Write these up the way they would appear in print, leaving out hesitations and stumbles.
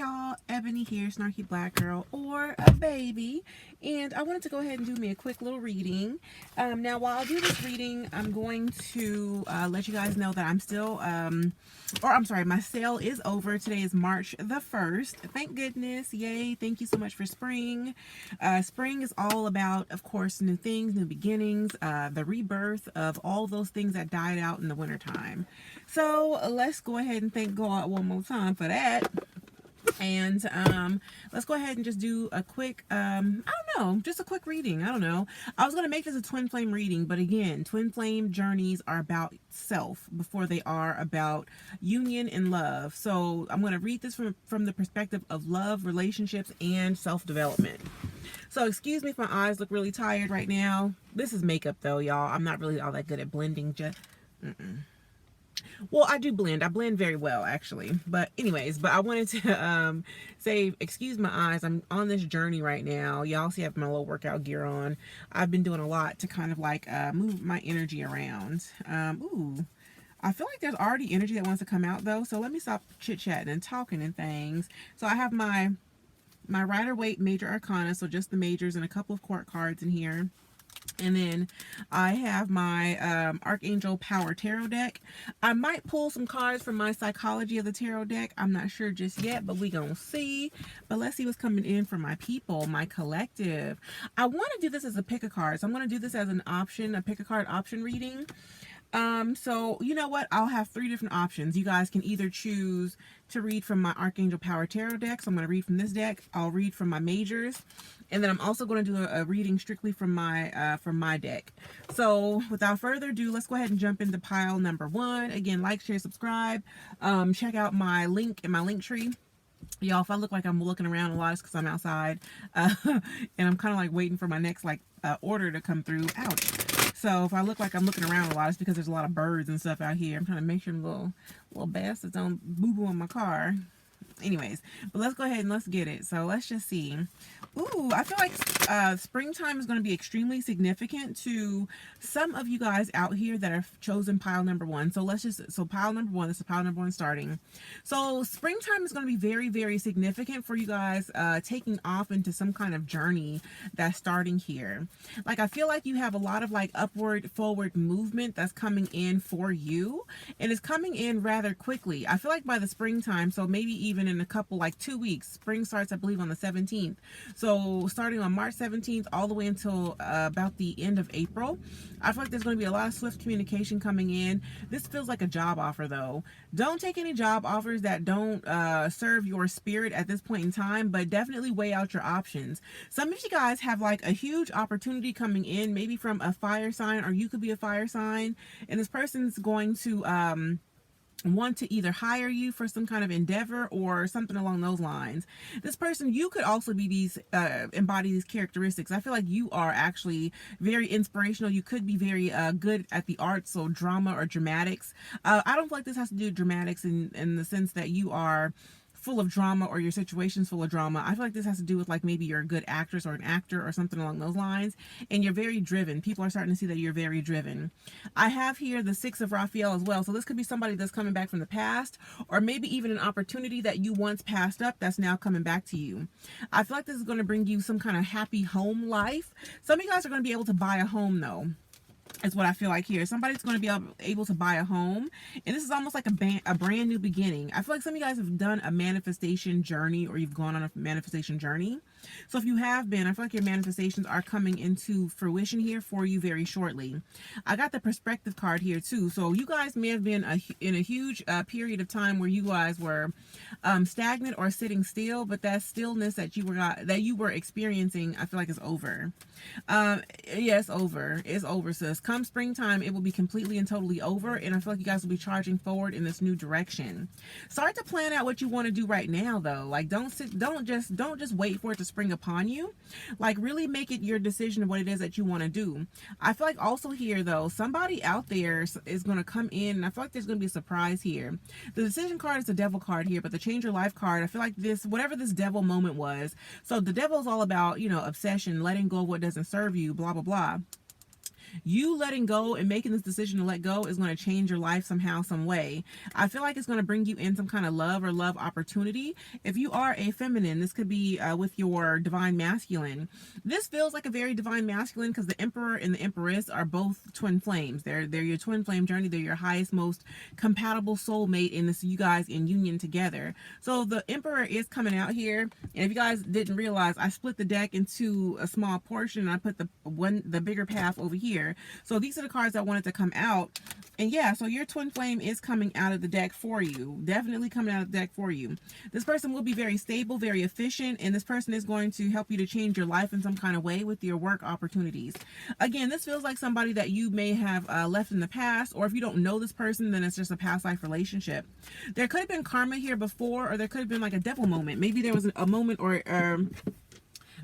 y'all, Ebony here, snarky black girl or a baby, and I wanted to go ahead and do me a quick little reading. Now while I do this reading, I'm going to let you guys know that I'm still my sale is over. Today is March the 1st. Thank goodness. Yay. Thank you so much for spring. Spring is all about, of course, new things, new beginnings, the rebirth of all those things that died out in the wintertime. So let's go ahead and thank God one more time for that. And let's go ahead and just do a quick just a quick reading. I don't know, I was going to make this a twin flame reading, but again, twin flame journeys are about self before they are about union and love. So I'm going to read this from the perspective of love, relationships, and self-development. So excuse me if my eyes look really tired right now. This is makeup though, y'all. I'm not really all that good at blending. Well, I do blend. I blend very well, actually. But anyways, I wanted to say, excuse my eyes. I'm on this journey right now. Y'all see I have my little workout gear on. I've been doing a lot to kind of like move my energy around. Ooh, I feel like there's already energy that wants to come out though. So let me stop chit-chatting and talking and things. So I have my Rider-Waite Major Arcana. So just the majors and a couple of court cards in here. And then I have my Archangel Power Tarot deck. I might pull some cards from my Psychology of the Tarot deck. I'm not sure just yet, but we gonna see. But let's see what's coming in for my people, my collective. I want to do this as a pick a card. So I'm going to do this as an option, a pick a card option reading. So you know what? I'll have 3 different options. You guys can either choose to read from my Archangel Power Tarot deck. So I'm going to read from this deck. I'll read from my majors. And then I'm also going to do a reading strictly from my deck. So without further ado, let's go ahead and jump into pile number 1. Again, like, share, subscribe. Check out my link in my link tree. Y'all, if I look like I'm looking around a lot, it's because I'm outside. And I'm kind of like waiting for my next order to come through. Ouch. So if I look like I'm looking around a lot, it's because there's a lot of birds and stuff out here. I'm trying to make sure little bastards don't boo-boo in my car. Anyways, but let's go ahead and let's get it. So let's just see. Ooh, I feel like springtime is going to be extremely significant to some of you guys out here that have chosen pile number 1. So pile number 1, this is pile number 1 starting. So springtime is going to be very, very significant for you guys taking off into some kind of journey that's starting here. Like, I feel like you have a lot of like upward, forward movement that's coming in for you, and it's coming in rather quickly. I feel like by the springtime, so maybe even in a couple, like 2 weeks, spring starts, I believe, on the 17th. So starting on March 17th all the way until about the end of April, I feel like there's going to be a lot of swift communication coming in. This feels like a job offer though. Don't take any job offers that don't serve your spirit at this point in time, but definitely weigh out your options. Some of you guys have like a huge opportunity coming in, maybe from a fire sign, or you could be a fire sign, and this person's going to want to either hire you for some kind of endeavor or something along those lines. This person, you could also be embody these characteristics. I feel like you are actually very inspirational. You could be very good at the arts, so drama or dramatics. I don't feel like this has to do with dramatics in the sense that you are full of drama or your situation's full of drama. I feel like this has to do with like maybe you're a good actress or an actor or something along those lines, and you're very driven. People are starting to see that you're very driven. I have here the 6 of Raphael as well, so this could be somebody that's coming back from the past, or maybe even an opportunity that you once passed up that's now coming back to you. I feel like this is going to bring you some kind of happy home life. Some of you guys are going to be able to buy a home though. Is what I feel like here. Somebody's going to be able to buy a home, and this is almost like a brand new beginning. I feel like some of you guys have done a manifestation journey, or you've gone on a manifestation journey. So if you have been, I feel like your manifestations are coming into fruition here for you very shortly. I got the perspective card here too. So you guys may have been in a huge period of time where you guys were stagnant or sitting still, but that stillness that you were experiencing, I feel like is over. Yeah, it's over. It's over, sis. Come springtime, it will be completely and totally over, and I feel like you guys will be charging forward in this new direction. Start to plan out what you want to do right now though. Like, don't just wait for it to spring upon you. Like, really make it your decision of what it is that you want to do. I feel like also here though, somebody out there is going to come in, and I feel like there's going to be a surprise here. The decision card is the devil card here, but the change your life card, I feel like this, whatever this devil moment was, so the devil is all about, you know, obsession, letting go of what doesn't serve you, blah blah blah. You letting go and making this decision to let go is going to change your life somehow, some way. I feel like it's going to bring you in some kind of love or love opportunity. If you are a feminine, this could be with your divine masculine. This feels like a very divine masculine because the Emperor and the Empress are both twin flames. They're your twin flame journey. They're your highest, most compatible soulmate in this, you guys in union together. So the Emperor is coming out here. And if you guys didn't realize, I split the deck into a small portion and I put the bigger half over here. So these are the cards I wanted to come out. And yeah, so your twin flame is coming out of the deck for you. Definitely coming out of the deck for you. This person will be very stable, very efficient, and this person is going to help you to change your life in some kind of way with your work opportunities. Again, this feels like somebody that you may have left in the past, or if you don't know this person, then it's just a past life relationship. There could have been karma here before, or there could have been like a devil moment. Maybe there was a moment, or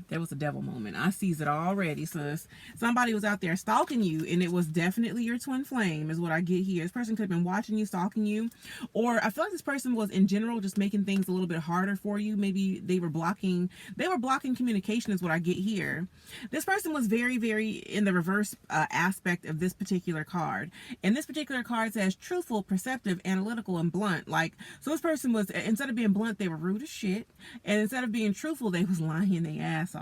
there was a devil moment. I sees it already, sis. Somebody was out there stalking you, and it was definitely your twin flame is what I get here. This person could have been watching you, stalking you, or I feel like this person was in general just making things a little bit harder for you. Maybe they were blocking communication is what I get here. This person was very, very in the reverse aspect of this particular card. And this particular card says truthful, perceptive, analytical, and blunt. Like, so this person was, instead of being blunt, they were rude as shit. And instead of being truthful, they was lying their ass off.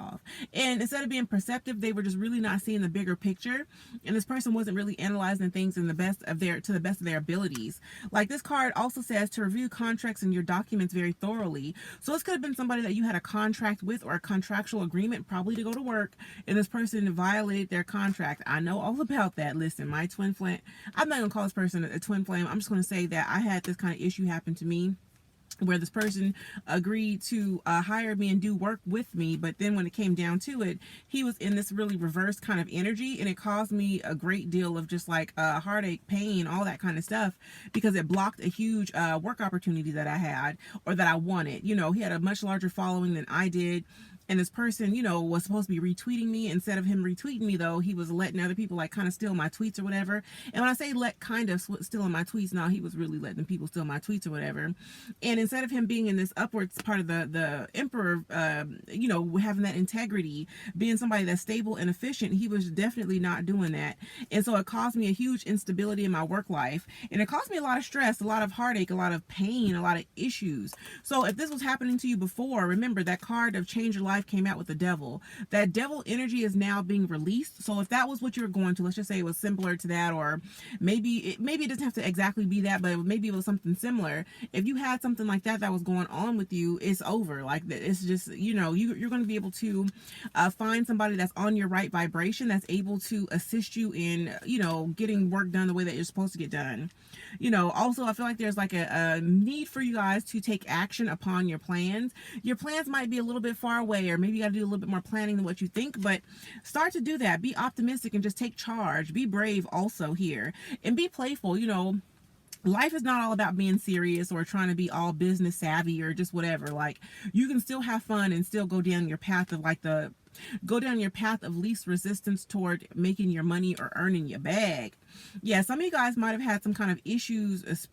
And instead of being perceptive, they were just really not seeing the bigger picture. And this person wasn't really analyzing things to the best of their abilities. Like, this card also says to review contracts and your documents very thoroughly. So this could have been somebody that you had a contract with or a contractual agreement, probably to go to work, and this person violated their contract. I know all about that. Listen, my twin flame, I'm not gonna call this person a twin flame. I'm just gonna say that I had this kind of issue happen to me, where this person agreed to hire me and do work with me, but then when it came down to it, he was in this really reverse kind of energy, and it caused me a great deal of just like heartache, pain, all that kind of stuff, because it blocked a huge work opportunity that I had, or that I wanted. You know, he had a much larger following than I did. And this person, you know, was supposed to be retweeting me. Instead of him retweeting me, though, he was letting other people like kind of steal my tweets or whatever. And when I say let kind of stealing my tweets, no, he was really letting people steal my tweets or whatever. And instead of him being in this upwards part of the Emperor, you know, having that integrity, being somebody that's stable and efficient, he was definitely not doing that. And so it caused me a huge instability in my work life. And it caused me a lot of stress, a lot of heartache, a lot of pain, a lot of issues. So if this was happening to you before, remember that card of change your life came out with the devil. That devil energy is now being released. So if that was what you were going to, let's just say it was similar to that, or maybe it doesn't have to exactly be that, but maybe it was something similar. If you had something like that was going on with you, it's over. Like, it's just, you know, you're going to be able to find somebody that's on your right vibration, that's able to assist you in, you know, getting work done the way that you're supposed to get done. You know, also, I feel like there's like a need for you guys to take action upon your plans. Your plans might be a little bit far away, or maybe you got to do a little bit more planning than what you think, but start to do that. Be optimistic and just take charge. Be brave also here, and be playful. You know, life is not all about being serious or trying to be all business savvy or just whatever. Like, you can still have fun and still go down your path of least resistance toward making your money or earning your bag. Yeah, some of you guys might have had some kind of issues.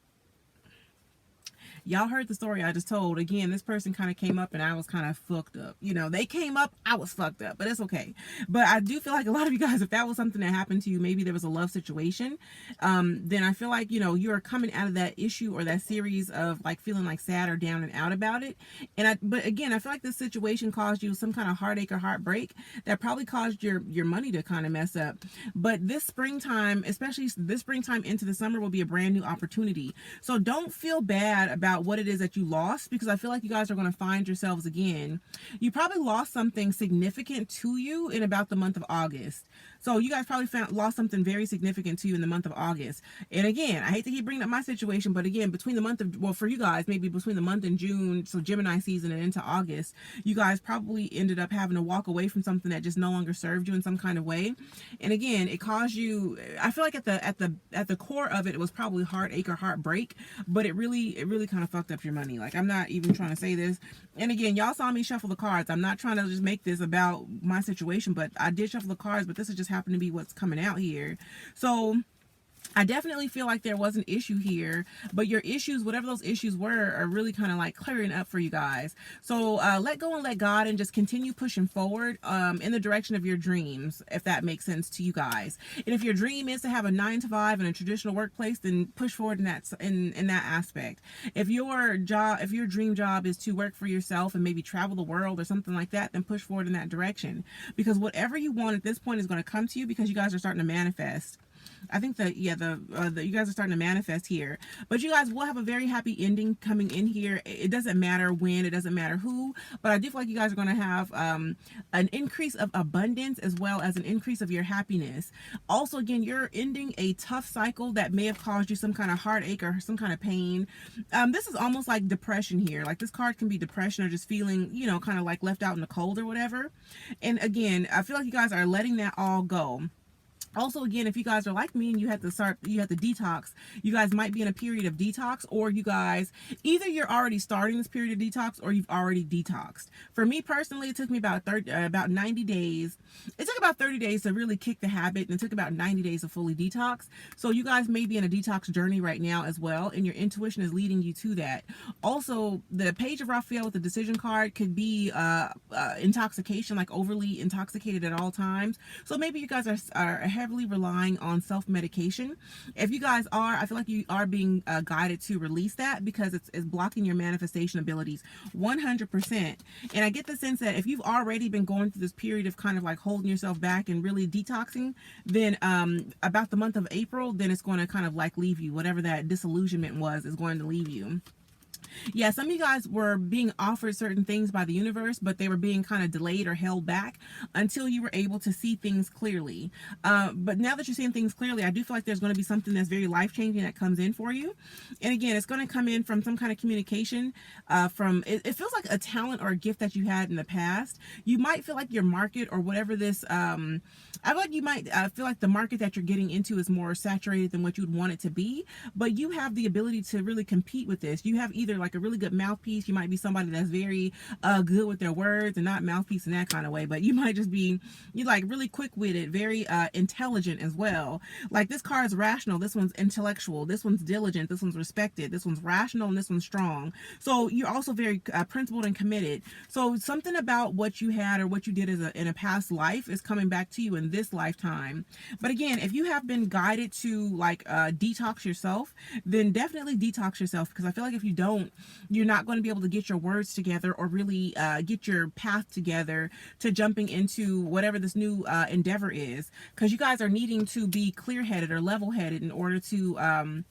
Y'all heard the story I just told. Again, this person kind of came up and I was kind of fucked up. You know, they came up, I was fucked up, but it's okay. But I do feel like a lot of you guys, if that was something that happened to you, maybe there was a love situation, then I feel like, you know, you're coming out of that issue or that series of like feeling like sad or down and out about it. But again, I feel like this situation caused you some kind of heartache or heartbreak that probably caused your money to kind of mess up. But this springtime, especially this springtime into the summer, will be a brand new opportunity. So don't feel bad about what it is that you lost, because I feel like you guys are going to find yourselves again. You probably lost something significant to you in about the month of August. So you guys probably lost something very significant to you in the month of August. And again, I hate to keep bringing up my situation, but again, between the month of, well, for you guys, maybe between the month in June, so Gemini season, and into August, you guys probably ended up having to walk away from something that just no longer served you in some kind of way. And again, it caused you, I feel like at the core of it, it was probably heartache or heartbreak, but it really kind of fucked up your money. Like, I'm not even trying to say this. And again, y'all saw me shuffle the cards. I'm not trying to just make this about my situation, but I did shuffle the cards, but this has just happened to be what's coming out here. So I definitely feel like there was an issue here, but your issues, whatever those issues were, are really kind of like clearing up for you guys. So let go and let God, and just continue pushing forward in the direction of your dreams, if that makes sense to you guys. And if your dream is to have a 9 to 5 in a traditional workplace, then push forward in that aspect. If your dream job is to work for yourself and maybe travel the world or something like that, then push forward in that direction. Because whatever you want at this point is going to come to you, because you guys are starting to manifest. I think that, yeah, you guys are starting to manifest here, but you guys will have a very happy ending coming in here. It doesn't matter when, it doesn't matter who, but I do feel like you guys are going to have an increase of abundance, as well as an increase of your happiness. Also, again, you're ending a tough cycle that may have caused you some kind of heartache or some kind of pain. This is almost like depression here. Like, this card can be depression, or just feeling, you know, kind of like left out in the cold or whatever. And again, I feel like you guys are letting that all go. Also, again, if you guys are like me and you have to detox, you guys might be in a period of detox, or you guys, either you're already starting this period of detox, or you've already detoxed. For me personally, it took me about 90 days. It took about 30 days to really kick the habit, and it took about 90 days to fully detox. So you guys may be in a detox journey right now as well, and your intuition is leading you to that. Also, the Page of Raphael with the decision card could be intoxication, like overly intoxicated at all times. So maybe you guys are heavily relying on self-medication. If you guys are, I feel like you are being guided to release that, because it's blocking your manifestation abilities 100%. And I get the sense that if you've already been going through this period of kind of like holding yourself back and really detoxing, then about the month of April, then it's going to kind of like leave you. Whatever that disillusionment was is going to leave you. Yeah, some of you guys were being offered certain things by the universe, but they were being kind of delayed or held back until you were able to see things clearly. But now that you're seeing things clearly, I do feel like there's going to be something that's very life-changing that comes in for you. And again, it's going to come in from some kind of communication, it feels like a talent or a gift that you had in the past. You might feel like your market, or whatever this, I feel like you might feel like the market that you're getting into is more saturated than what you'd want it to be, but you have the ability to really compete with this. You have either like a really good mouthpiece. You might be somebody that's very good with their words, and not mouthpiece in that kind of way, but you might just be, you're like really quick-witted, very intelligent as well. Like, this card's rational, this one's intellectual, this one's diligent, this one's respected, this one's rational, and this one's strong. So you're also very principled and committed. So something about what you had or what you did in a past life is coming back to you in this lifetime. But again, if you have been guided to like detox yourself, then definitely detox yourself, because I feel like if you don't, you're not going to be able to get your words together, or really get your path together to jumping into whatever this new endeavor is, because you guys are needing to be clear-headed or level-headed in order to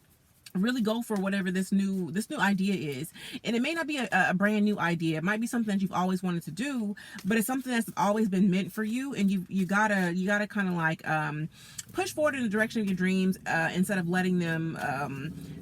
really go for whatever this new idea is. And it may not be a brand new idea. It might be something that you've always wanted to do, but it's something that's always been meant for you, and you gotta kind of like push forward in the direction of your dreams, instead of letting them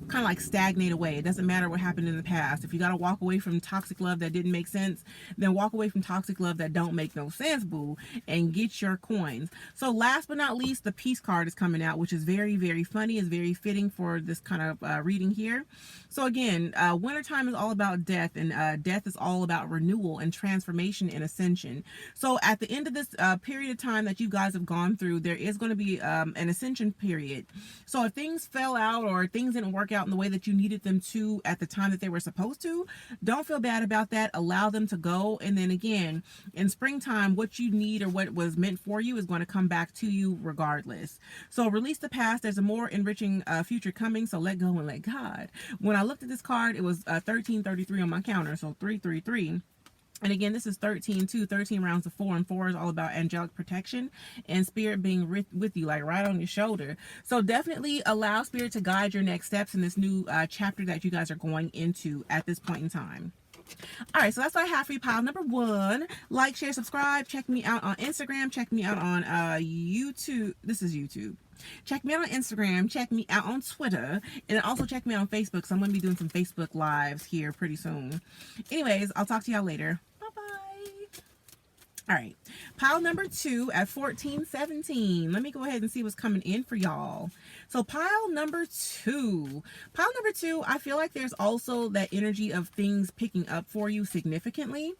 kind of like stagnate away. It doesn't matter what happened in the past. If you gotta walk away from toxic love that didn't make sense, then walk away from toxic love that don't make no sense, boo, and get your coins. So last but not least, the Peace card is coming out, which is very, very funny, is very fitting for this kind of reading here. So again, wintertime is all about death, and death is all about renewal and transformation and ascension. So at the end of this period of time that you guys have gone through, there is going to be an ascension period. So if things fell out, or things didn't work out in the way that you needed them to at the time that they were supposed to, don't feel bad about that. Allow them to go. And then again, in springtime, what you need or what was meant for you is going to come back to you regardless. So release the past. There's a more enriching future coming. So let go and let God. When I looked at this card, it was 1333 on my counter. So 333. And again, this is 13 too, 13 rounds of 4, and 4 is all about angelic protection and spirit being with you, like right on your shoulder. So definitely allow spirit to guide your next steps in this new chapter that you guys are going into at this point in time. All right, so that's what I have for you, pile number 1. Like, share, subscribe. Check me out on Instagram. Check me out on YouTube. This is YouTube. Check me out on Instagram. Check me out on Twitter. And also check me out on Facebook. So I'm going to be doing some Facebook lives here pretty soon. Anyways, I'll talk to y'all later. Bye-bye. All right, pile number 2 at 1417. Let me go ahead and see what's coming in for y'all. So pile number 2. Pile number 2, I feel like there's also that energy of things picking up for you significantly.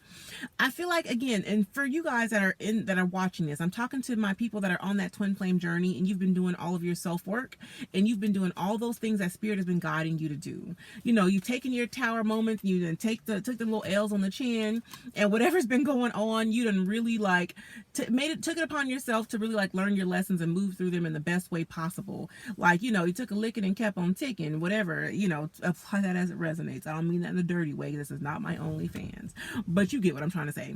I feel like, again, and for you guys that are watching this, I'm talking to my people that are on that twin flame journey, and you've been doing all of your self-work, and you've been doing all those things that Spirit has been guiding you to do. You know, you've taken your tower moments, you then took the little L's on the chin, and whatever's been going on, you done really like took it upon yourself to really like learn your lessons and move through them in the best way possible. Like, you know, you took a licking and kept on ticking, whatever, you know, apply that as it resonates. I don't mean that in a dirty way. This is not my OnlyFans, but you get what I'm trying to say.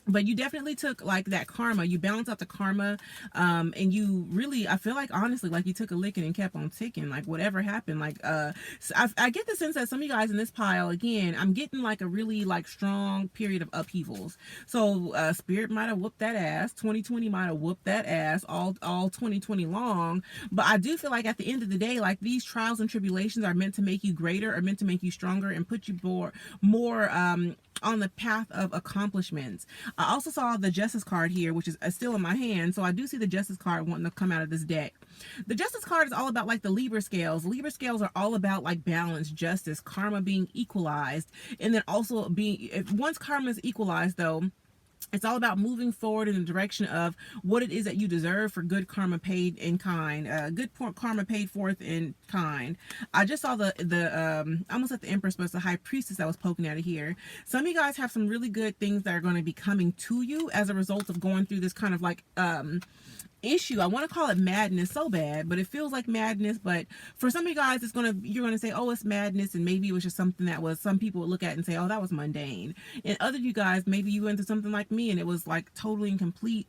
But you definitely took like that karma, you balanced out the karma, and you really, I feel like, honestly, like you took a licking and kept on ticking, like whatever happened. Like, so I get the sense that some of you guys in this pile, again, I'm getting like a really like strong period of upheavals. So Spirit might have whooped that ass. 2020 might have whooped that ass all 2020 long. But I do feel like at the end of the day, like these trials and tribulations are meant to make you greater, are meant to make you stronger, and put you more on the path of accomplishments. I also saw the Justice card here, which is still in my hand. So I do see the Justice card wanting to come out of this deck. The Justice card is all about like the Libra scales. Libra scales are all about like balance, justice, karma being equalized. And then also once karma is equalized though, it's all about moving forward in the direction of what it is that you deserve for good karma paid in kind. Good karma paid forth in kind. I just saw I almost at the Empress, but it's the High Priestess that was poking out of here. Some of you guys have some really good things that are going to be coming to you as a result of going through this kind of like issue. I want to call it madness so bad, but it feels like madness. But for some of you guys, you're gonna say, oh, it's madness, and maybe it was just something that was, some people would look at and say, oh, that was mundane. And other you guys, maybe you went through something like me and it was like totally incomplete,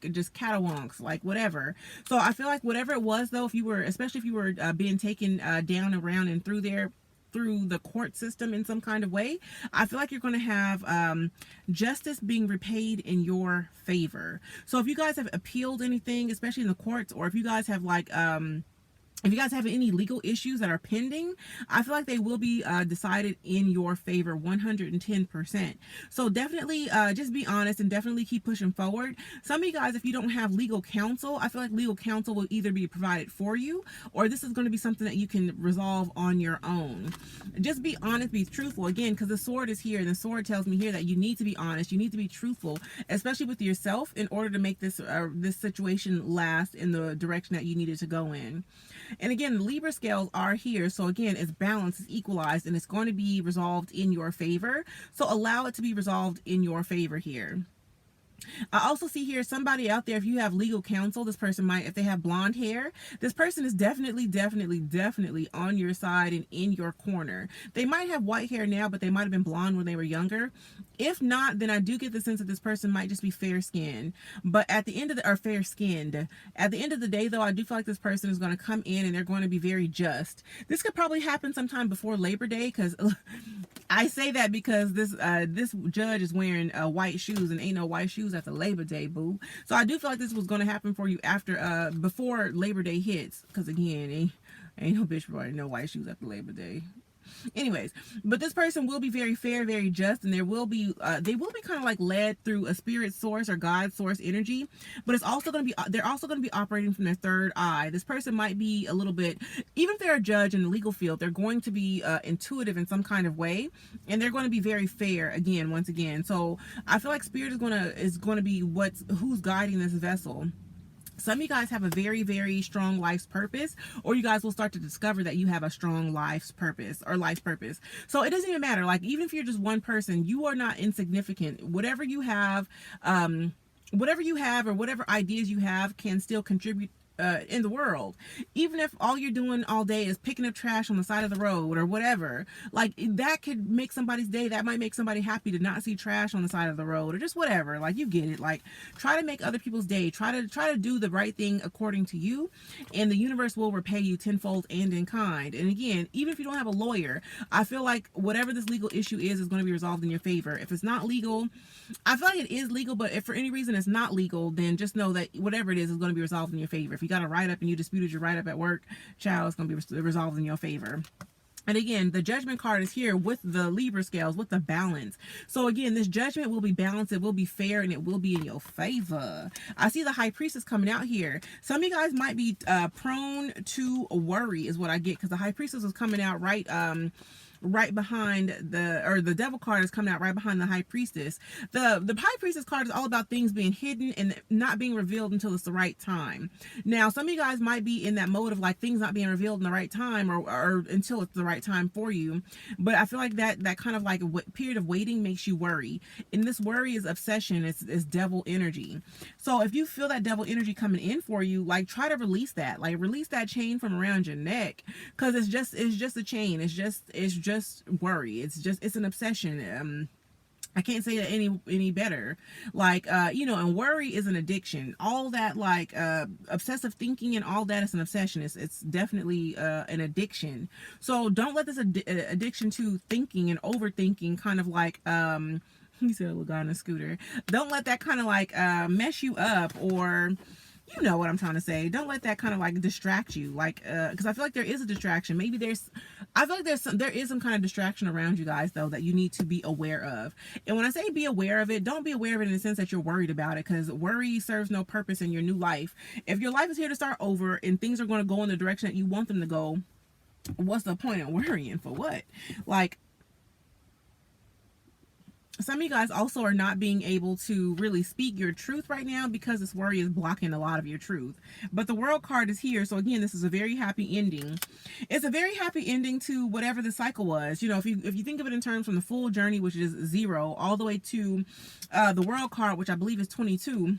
just catawonks, like whatever. So I feel like whatever it was though, especially if you were being taken down, around, and through the court system in some kind of way, I feel like you're going to have justice being repaid in your favor. So if you guys have appealed anything, especially in the courts, or if you guys have like if you guys have any legal issues that are pending, I feel like they will be decided in your favor 110%. So definitely just be honest and definitely keep pushing forward. Some of you guys, if you don't have legal counsel, I feel like legal counsel will either be provided for you, or this is going to be something that you can resolve on your own. Just be honest, be truthful. Again, because the sword is here, and the sword tells me here that you need to be honest, you need to be truthful, especially with yourself, in order to make this situation last in the direction that you need it to go in. And again, the Libra scales are here. So again, it's balanced, it's equalized, and it's going to be resolved in your favor. So allow it to be resolved in your favor here. I also see here somebody out there, if you have legal counsel, this person might, if they have blonde hair, this person is definitely on your side and in your corner. They might have white hair now, but they might have been blonde when they were younger. If not, then I do get the sense that this person might just be fair-skinned. But at the end of fair-skinned. At the end of the day, though, I do feel like this person is going to come in and they're going to be very just. This could probably happen sometime before Labor Day, because I say that because this judge is wearing white shoes, and ain't no white shoes after Labor Day, boo. So I do feel like this was going to happen for you after before Labor Day hits, because again, ain't no bitch wearing no white shoes after Labor Day. Anyways, but this person will be very fair, very just, and they will be kind of like led through a spirit source or God source energy. But it's also going to be, they're also going to be operating from their third eye. This person might be a little bit, even if they're a judge in the legal field, they're going to be intuitive in some kind of way, and they're going to be very fair once again. So I feel like spirit is going to be who's guiding this vessel. Some of you guys have a very, very strong life's purpose, or you guys will start to discover that you have a strong life's purpose or life purpose. So it doesn't even matter. Like, even if you're just one person, you are not insignificant. Whatever you have or whatever ideas you have can still contribute in the world. Even if all you're doing all day is picking up trash on the side of the road or whatever, like, that could make somebody's day. That might make somebody happy to not see trash on the side of the road, or just whatever. Like, you get it. Like, try to make other people's day. Try to do the right thing according to you, and the universe will repay you tenfold and in kind. And again, even if you don't have a lawyer, I feel like whatever this legal issue is going to be resolved in your favor. If it's not legal, I feel like it is legal, but if for any reason it's not legal, then just know that whatever it is going to be resolved in your favor. If you got a write-up and you disputed your write-up at work, child, it's going to be resolved in your favor. And again, the judgment card is here with the Libra scales, with the balance. So again, this judgment will be balanced, it will be fair, and it will be in your favor. I see the high priestess coming out here. Some of you guys might be prone to worry is what I get, because the high priestess is coming out right behind the devil card is coming out right behind the high priestess. The high priestess card is all about things being hidden and not being revealed until it's the right time. Now, some of you guys might be in that mode of like things not being revealed in the right time, or until it's the right time for you. But I feel like that kind of like period of waiting makes you worry. And this worry is obsession. It's devil energy. So if you feel that devil energy coming in for you, like try to release that. Like release that chain from around your neck, because it's just a chain. It's just worry. It's an obsession. I can't say it any better. Like and worry is an addiction. All that like obsessive thinking and all that is an obsession. It's definitely an addiction. So don't let this addiction to thinking and overthinking kind of like he said Lagana scooter. Don't let that kind of like mess you up, or you know what I'm trying to say. Don't let that kind of like distract you, like because I feel like there is a distraction. Maybe I feel like there is some kind of distraction around you guys though that you need to be aware of. And when I say be aware of it, don't be aware of it in the sense that you're worried about it, because worry serves no purpose in your new life. If your life is here to start over and things are going to go in the direction that you want them to go, what's the point of worrying? For what? Like, some of you guys also are not being able to really speak your truth right now because this worry is blocking a lot of your truth. But the World card is here. So again, this is a very happy ending. It's a very happy ending to whatever the cycle was. You know, if you think of it in terms from the full journey, which is 0, all the way to the World card, which I believe is 22.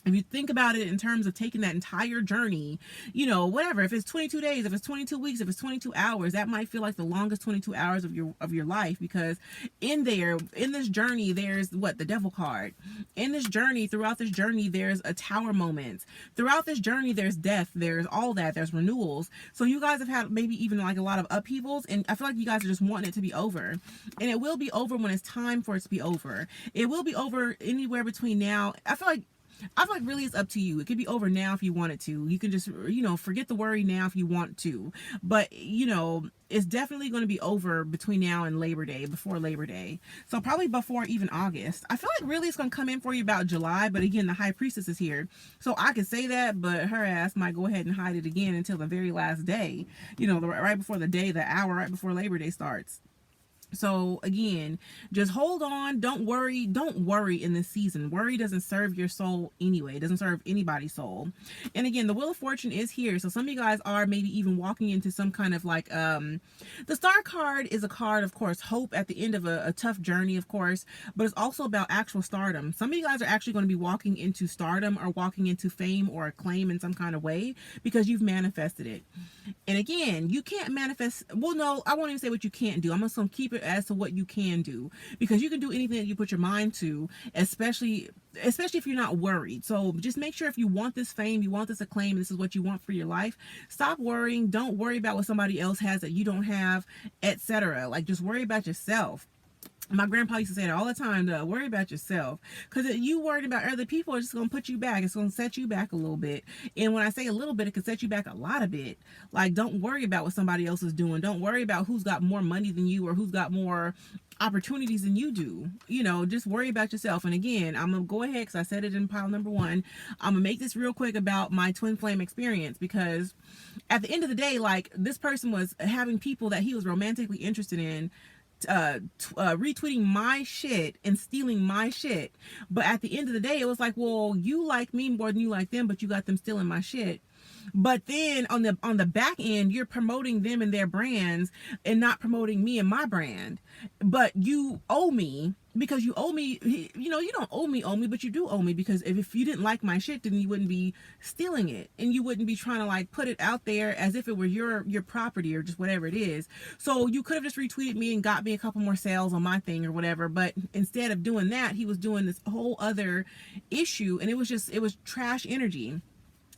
If you think about it in terms of taking that entire journey, you know, whatever, if it's 22 days, if it's 22 weeks, if it's 22 hours, that might feel like the longest 22 hours of your life, because in this journey, there's the devil card. In this journey, throughout this journey, there's a tower moment. Throughout this journey, there's death, there's all that, there's renewals. So you guys have had maybe even like a lot of upheavals, and I feel like you guys are just wanting it to be over. And it will be over when it's time for it to be over. It will be over anywhere between now. I feel like really it's up to you. It could be over now if you want it to. You can just, forget the worry now if you want to. But, it's definitely going to be over between now and Labor Day, before Labor Day. So probably before even August. I feel like really it's going to come in for you about July. But again, the High Priestess is here. So I could say that, but her ass might go ahead and hide it again until the very last day. Right before the hour, right before Labor Day starts. So again, just hold on. Don't worry in this season. Worry doesn't serve your soul anyway. It doesn't serve anybody's soul. And again, the Wheel of Fortune is here. So some of you guys are maybe even walking into some kind of like, the Star card is a card, of course, hope at the end of a tough journey, of course, but it's also about actual stardom. Some of you guys are actually going to be walking into stardom or walking into fame or acclaim in some kind of way because you've manifested it. And again, you can't manifest. Well, no, I won't even say what you can't do. I'm just going to keep it as to what you can do, because you can do anything that you put your mind to, especially if you're not worried. So just make sure if you want this fame, you want this acclaim, this is what you want for your life, stop worrying. Don't worry about what somebody else has that you don't have, etc. Like, just worry about yourself. My grandpa used to say that all the time, to worry about yourself, because you worried about other people, it's just going to put you back. It's going to set you back a little bit. And when I say a little bit, it can set you back a lot of bit. Like, don't worry about what somebody else is doing. Don't worry about who's got more money than you or who's got more opportunities than you do. Just worry about yourself. And again, I'm gonna go ahead, because I said it in pile number 1, I'm gonna make this real quick about my twin flame experience, because at the end of the day, like, this person was having people that he was romantically interested in retweeting my shit and stealing my shit. But at the end of the day, it was like, well, you like me more than you like them, but you got them stealing my shit. But then on the back end, you're promoting them and their brands and not promoting me and my brand. But you owe me, because you owe me. You don't owe me, but you do owe me, because if you didn't like my shit, then you wouldn't be stealing it, and you wouldn't be trying to like put it out there as if it were your property or just whatever it is. So you could have just retweeted me and got me a couple more sales on my thing or whatever. But instead of doing that, he was doing this whole other issue, and it was trash energy.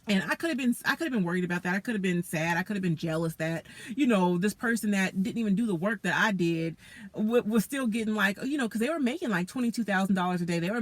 And I could have been worried about that. I could have been sad. I could have been jealous that, this person that didn't even do the work that I did was still getting like, because they were making like $22,000 a day. They were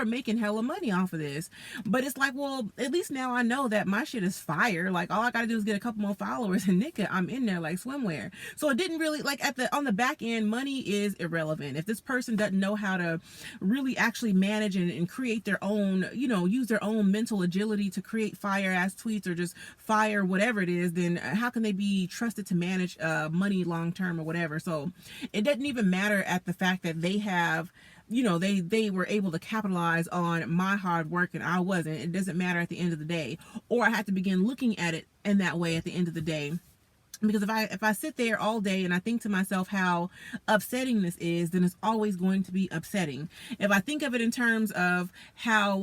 making hella money off of this. But it's like, well, at least now I know that my shit is fire. Like, all I got to do is get a couple more followers and nigga, I'm in there like swimwear. So it didn't really, like, on the back end, money is irrelevant. If this person doesn't know how to really actually manage and create their own, use their own mental agility to create fire ass tweets or just fire whatever it is, then how can they be trusted to manage money long term or whatever? So it doesn't even matter at the fact that they have, they were able to capitalize on my hard work and I wasn't. It doesn't matter at the end of the day. Or I have to begin looking at it in that way at the end of the day. Because if I sit there all day and I think to myself how upsetting this is, then it's always going to be upsetting. If I think of it in terms of how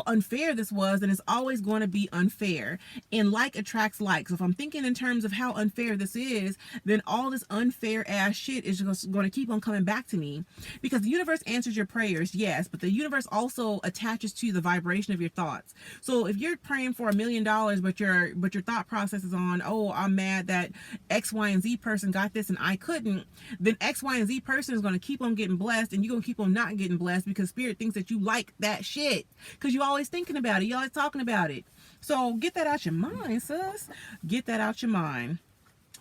unfair this was, then it's always going to be unfair. And like attracts like. So if I'm thinking in terms of how unfair this is, then all this unfair ass shit is just going to keep on coming back to me. Because the universe answers your prayers, yes, but the universe also attaches to the vibration of your thoughts. So if you're praying for $1 million, but your thought process is on, oh, I'm mad that X, Y, and Z person got this and I couldn't, then X, Y, and Z person is going to keep on getting blessed and you're going to keep on not getting blessed because spirit thinks that you like that shit because you're always thinking about it. You're always talking about it. So get that out your mind, sis. Get that out your mind.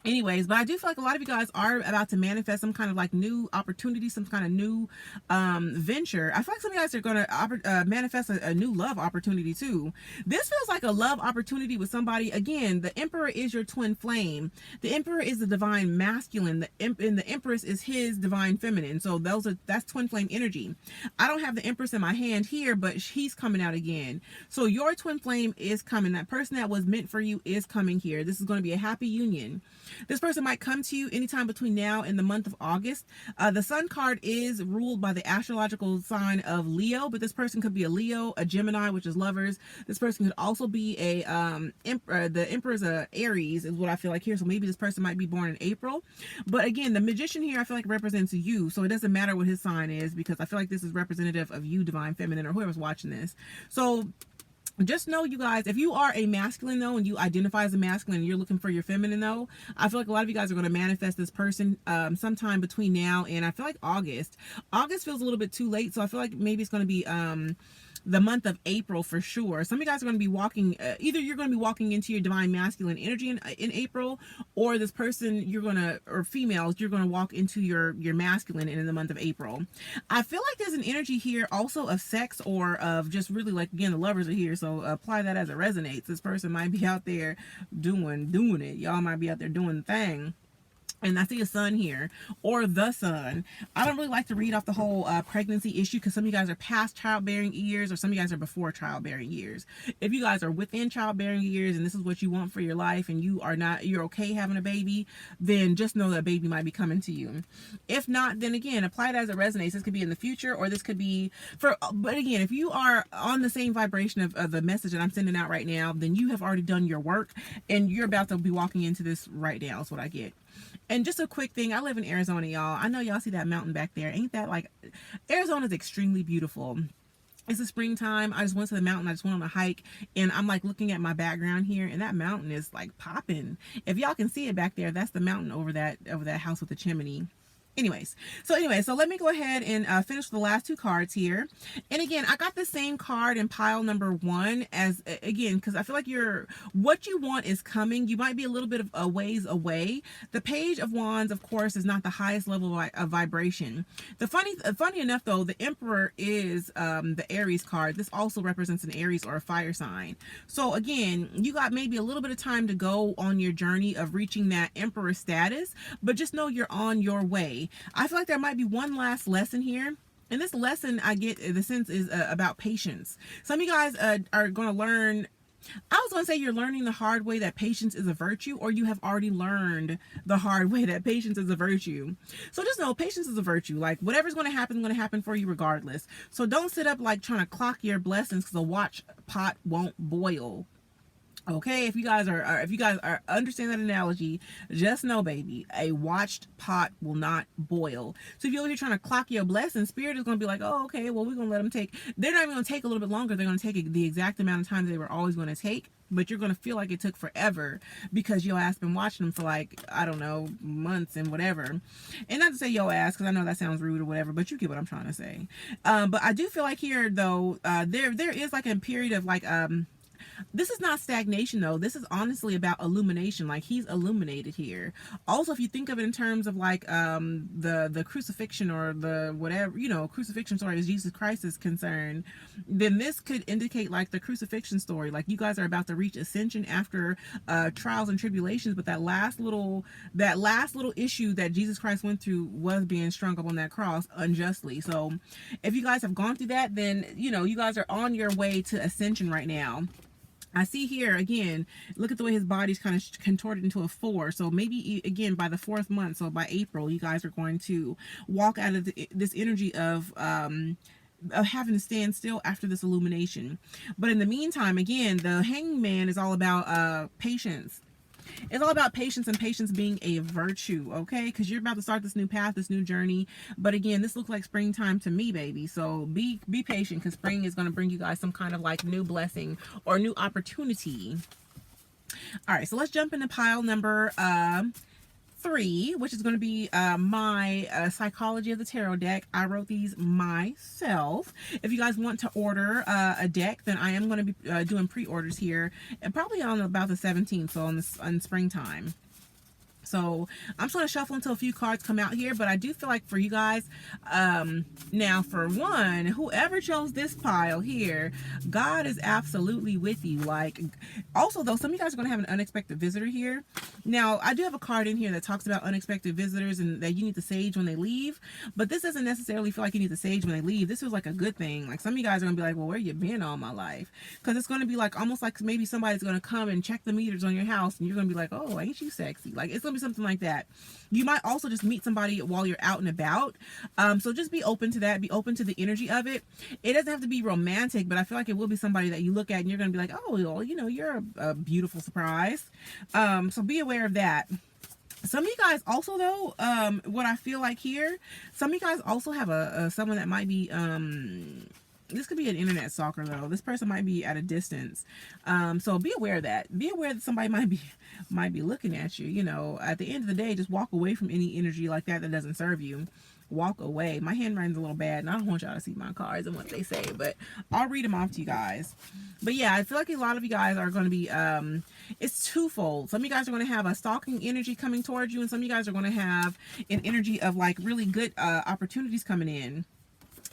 Anyways, but I do feel like a lot of you guys are about to manifest some kind of like new opportunity, some kind of new venture. I feel like some of you guys are going to manifest a new love opportunity too. This feels like a love opportunity with somebody. Again, the Emperor is your twin flame. The Emperor is the divine masculine. And the Empress is his divine feminine. So that's twin flame energy. I don't have the Empress in my hand here, but he's coming out again. So your twin flame is coming. That person that was meant for you is coming here. This is going to be a happy union. This person might come to you anytime between now and the month of August. The Sun card is ruled by the astrological sign of Leo, but this person could be a Leo, a Gemini, which is lovers. This person could also be the Emperor's Aries is what I feel like here. So maybe this person might be born in April. But again, the Magician here I feel like represents you. So it doesn't matter what his sign is because I feel like this is representative of you, divine feminine, or whoever's watching this. So just know, you guys, if you are a masculine though and you identify as a masculine and you're looking for your feminine though, I feel like a lot of you guys are going to manifest this person sometime between now and I feel like August. August feels a little bit too late, so I feel like maybe it's going to be the month of April for sure. Some of you guys are going to be walking, either you're going to be walking into your divine masculine energy in April, or this person or females, you're going to walk into your masculine in the month of April. I feel like there's an energy here also of sex or of just really like, again, the lovers are here. So apply that as it resonates. This person might be out there doing it. Y'all might be out there doing the thing. And I see a sun here, or the sun. I don't really like to read off the whole pregnancy issue because some of you guys are past childbearing years or some of you guys are before childbearing years. If you guys are within childbearing years and this is what you want for your life and you're okay having a baby, then just know that a baby might be coming to you. If not, then again, apply it as it resonates. This could be in the future or this could be but again, if you are on the same vibration of the message that I'm sending out right now, then you have already done your work and you're about to be walking into this right now is what I get. And just a quick thing, I live in Arizona, y'all. I know y'all see that mountain back there. Ain't that like, Arizona is extremely beautiful. It's the springtime. I just went to the mountain. I just went on a hike and I'm like looking at my background here and that mountain is like popping. If y'all can see it back there, that's the mountain over that house with the chimney. So let me go ahead and finish the last two cards here. And again, I got the same card in pile number 1 as, again, because I feel like what you want is coming. You might be a little bit of a ways away. The Page of Wands, of course, is not the highest level of vibration. Funny enough, though, the Emperor is the Aries card. This also represents an Aries or a fire sign. So again, you got maybe a little bit of time to go on your journey of reaching that Emperor status, but just know you're on your way. I feel like there might be one last lesson here. And this lesson, I get the sense, is about patience. Some of you guys are going to learn, I was going to say you're learning the hard way that patience is a virtue, or you have already learned the hard way that patience is a virtue. So just know patience is a virtue. Like whatever's going to happen for you regardless. So don't sit up like trying to clock your blessings because a watch pot won't boil. Okay, if you guys are understand that analogy, just know, baby, a watched pot will not boil. So if you're over here trying to clock your blessing, spirit is going to be like, oh, okay, well, we're going to let them take. They're not even going to take a little bit longer. They're going to take the exact amount of time they were always going to take. but you're going to feel like it took forever because your ass been watching them for like, I don't know, months and whatever. And not to say your ass, because I know that sounds rude or whatever, but you get what I'm trying to say. But I do feel like here though, there is like a period of like, this is not stagnation though. This is honestly about illumination. Like he's illuminated here. Also, if you think of it in terms of like the crucifixion or the whatever, you know, crucifixion story as Jesus Christ is concerned, then this could indicate like the crucifixion story. Like you guys are about to reach ascension after trials and tribulations, but that last little issue that Jesus Christ went through was being strung up on that cross unjustly. So if you guys have gone through that, then you know you guys are on your way to ascension right now. I see here again, look at the way his body's kind of contorted into a 4. So maybe again by the 4th month, so by April, you guys are going to walk out of this energy of having to stand still after this illumination. But in the meantime, again, the Hanged Man is all about patience. It's all about patience, and patience being a virtue, okay? Because you're about to start this new path, this new journey. But again, this looks like springtime to me, baby. So be patient, because spring is going to bring you guys some kind of like new blessing or new opportunity. All right, so let's jump into pile number 3, which is going to be my Psychology of the Tarot deck. I wrote these myself. If you guys want to order a deck, then I am going to be doing pre-orders here, and probably on about the 17th, so on springtime. So I'm just going to shuffle until a few cards come out here, but I do feel like for you guys, now for one, whoever chose this pile here, God is absolutely with you. Like, also though, some of you guys are going to have an unexpected visitor here. Now, I do have a card in here that talks about unexpected visitors and that you need to sage when they leave, but this doesn't necessarily feel like you need to sage when they leave. This feels like a good thing. Like some of you guys are going to be like, well, where you been all my life? Because it's going to be like, almost like maybe somebody's going to come and check the meters on your house, and you're going to be like, oh, ain't you sexy? Like, it's going to be something like that. You might also just meet somebody while you're out and about. So just be open to that. Be open to the energy of it. It doesn't have to be romantic, but I feel like it will be somebody that you look at and you're going to be like, oh, well, you know, you're a beautiful surprise. So be aware of that. Some of you guys also though, what I feel like here, some of you guys also have someone that might be, this could be an internet stalker though. This person might be at a distance. So be aware of that. Be aware that somebody might be looking at you. You know, at the end of the day, just walk away from any energy like that that doesn't serve you. Walk away. My handwriting's a little bad, and I don't want y'all to see my cards and what they say, but I'll read them off to you guys. But yeah, I feel like a lot of you guys are going to be, it's twofold. Some of you guys are going to have a stalking energy coming towards you, and some of you guys are going to have an energy of like really good opportunities coming in.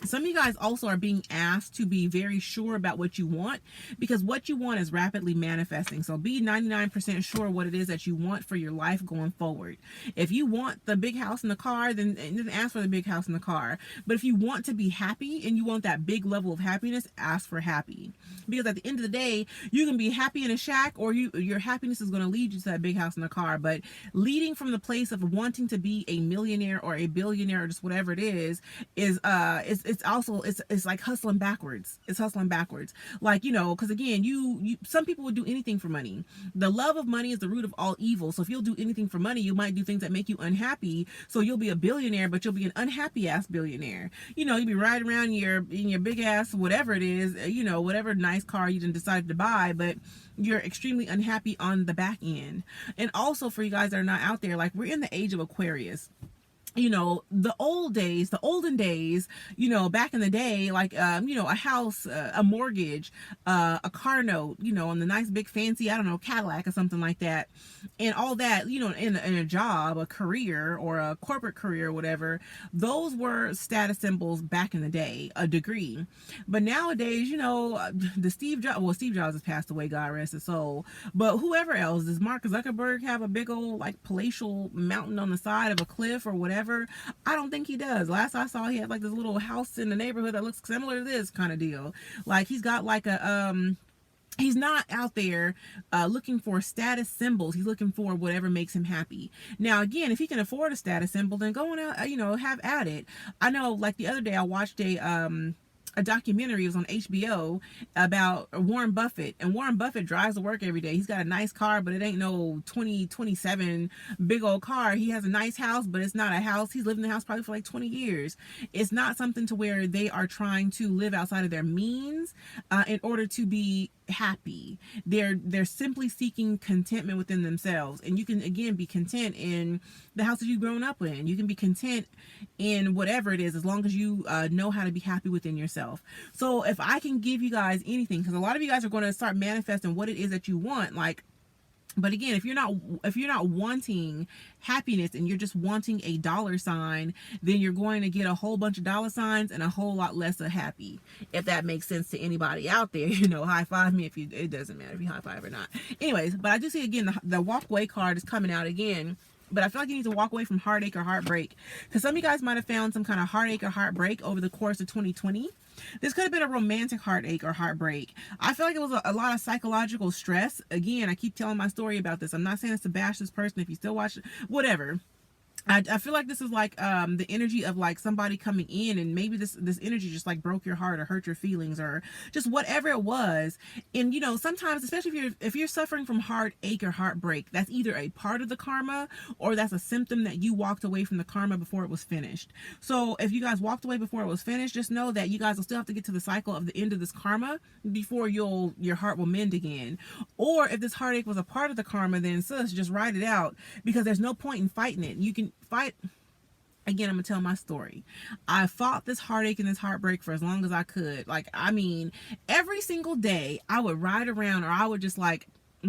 Some of you guys also are being asked to be very sure about what you want, because what you want is rapidly manifesting. So be 99% sure what it is that you want for your life going forward. If you want the big house and the car, then ask for the big house and the car. But if you want to be happy and you want that big level of happiness, ask for happy. Because at the end of the day, you can be happy in a shack, or your happiness is going to lead you to that big house and the car. But leading from the place of wanting to be a millionaire or a billionaire or just whatever it is it's also it's like hustling backwards. It's hustling backwards. Like, you know, because again, you some people would do anything for money. The love of money is the root of all evil. So if you'll do anything for money, you might do things that make you unhappy. So you'll be a billionaire, but you'll be an unhappy ass billionaire. You know, you'll be riding around in your big ass whatever it is, you know, whatever nice car you decided to buy, but you're extremely unhappy on the back end. And also for you guys that are not out there, like, we're in the age of Aquarius. You know, the olden days, you know, back in the day, like, you know, a house, a mortgage, a car note, you know, and the nice big fancy, I don't know, Cadillac or something like that. And all that, you know, in a job, a career or a corporate career or whatever, those were status symbols back in the day, a degree. But nowadays, you know, Steve Jobs has passed away, God rest his soul. But whoever else, does Mark Zuckerberg have a big old like palatial mountain on the side of a cliff or whatever? I don't think he does. Last I saw, he had like this little house in the neighborhood that looks similar to this kind of deal. Like, he's got like a he's not out there looking for status symbols. He's looking for whatever makes him happy. Now, again, if he can afford a status symbol, then go on out, you know, have at it. I know, like the other day, I watched a a documentary. It was on HBO about Warren Buffett, and Warren Buffett drives to work every day. He's got a nice car, but it ain't no 2027 big old car. He has a nice house, but it's not a house. He's lived in the house probably for like 20 years. It's not something to where they are trying to live outside of their means in order to be happy. They're simply seeking contentment within themselves. And you can again be content in the house that you've grown up in. You can be content in whatever it is, as long as you know how to be happy within yourself. So if I can give you guys anything, because a lot of you guys are going to start manifesting what it is that you want, like, but again, if you're not wanting happiness and you're just wanting a dollar sign, then you're going to get a whole bunch of dollar signs and a whole lot less of happy. If that makes sense to anybody out there, high five me if you. It doesn't matter if you high five or not. Anyways, but I do see again the walkway card is coming out again. But I feel like you need to walk away from heartache or heartbreak, because some of you guys might have found some kind of heartache or heartbreak over the course of 2020. This could have been a romantic heartache or heartbreak. I feel like it was a lot of psychological stress. Again, I keep telling my story about this. I'm not saying it's to bash this person. If you still watch it, whatever. I feel like this is like the energy of like somebody coming in, and maybe this energy just like broke your heart or hurt your feelings or just whatever it was. And sometimes, especially if you're suffering from heartache or heartbreak, that's either a part of the karma or that's a symptom that you walked away from the karma before it was finished. So if you guys walked away before it was finished, just know that you guys will still have to get to the cycle of the end of this karma before your heart will mend again. Or if this heartache was a part of the karma, then sis, just write it out, because there's no point in fighting it. You can fight. Again, I'm gonna tell my story. I fought this heartache and this heartbreak for as long as I could. Like, I mean, every single day I would ride around, or I would just like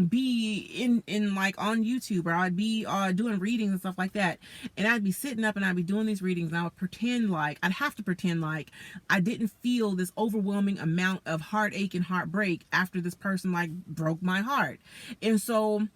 be in like on YouTube, or I'd be doing readings and stuff like that, and I'd be sitting up and I'd be doing these readings, and I would pretend like I'd have to pretend like I didn't feel this overwhelming amount of heartache and heartbreak after this person like broke my heart. And so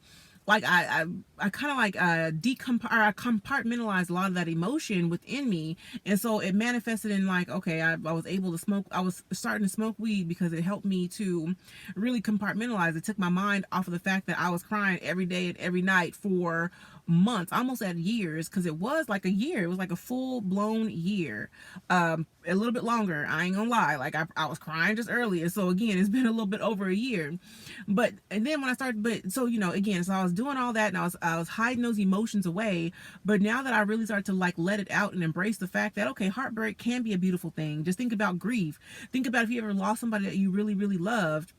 like I kind of like I compartmentalized a lot of that emotion within me, and so it manifested in like, okay, I was able to smoke. I was starting to smoke weed because it helped me to really compartmentalize. It took my mind off of the fact that I was crying every day and every night for months, almost at years, because it was like a year. It was like a full-blown year, a little bit longer. I ain't gonna lie, like I was crying just earlier. So again, it's been a little bit over a year. And then when I started, so again, so I was doing all that, and I was hiding those emotions away. But now that I really started to like let it out and embrace the fact that, okay, heartbreak can be a beautiful thing. Just think about grief. Think about if you ever lost somebody that you really, really loved.